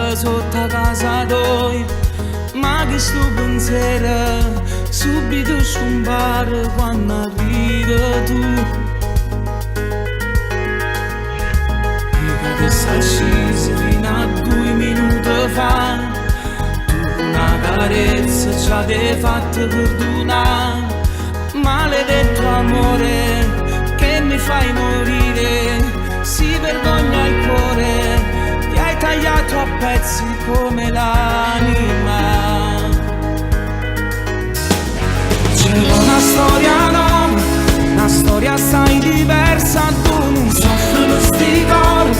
stelle sotto casa tua, ma che sto pensiero subito scompare quando arrivi tu. Dico che sei scesa fino a 2 minuti fa, tu una carezza ci hai fatto perdonare, maledetto amore che mi fai morire, si vergogna il cuore, ti hai tagliato a pezzi come l'anima. C'è una storia nuova, una storia assai diversa, tu non soffri sti cori,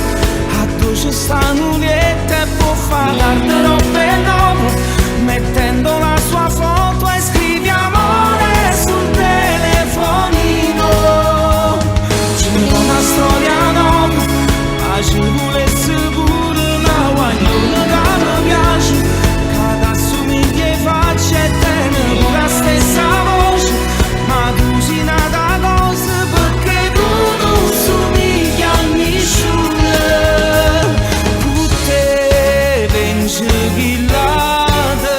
a tu c'è sta nulietta e può fare garderobe nuove, mettendo la sua foto e scrivi amore sul telefonino. C'è una storia nuova, ma ci volesse pure una guagliona che mi piace, che t'assomiglia e faccia e tiene pure la stessa voce, ma tu sei nata cosa perché tu non somigli a nessuno. Con te penso che l'ate,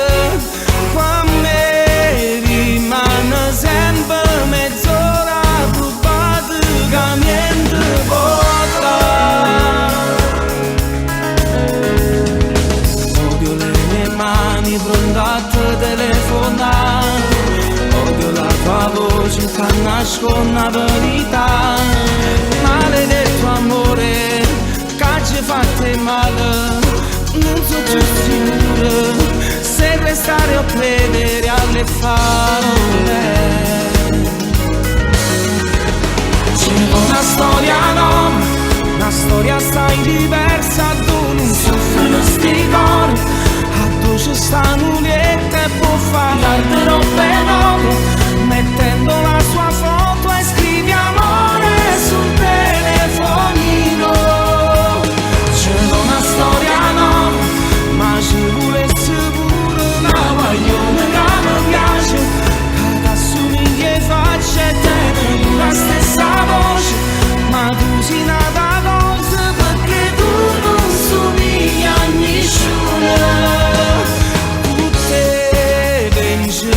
qua me rimane sempre mezz'ora più batte che niente porta. Odio le mie mani pronte a te telefonare, odio la tua voce che nasconde la verità, maledetto amore che ci fatte male, non so più sicuro se restare o credere alle parole. C'è una storia nuova, una storia assai diversa, tu non soffri sti cori, a tu c'è sta nulietta e può fare garderobe nuove, mettendo la sua foto e scrivi amore sul telefonino. C'è una storia nuova, ma ci volesse pure una guagliona che mi piace, che t'assomiglia e faccia e tiene pure la stessa voce, ma tu sei nata cosa perché tu non somigli a nessuno. Con te penso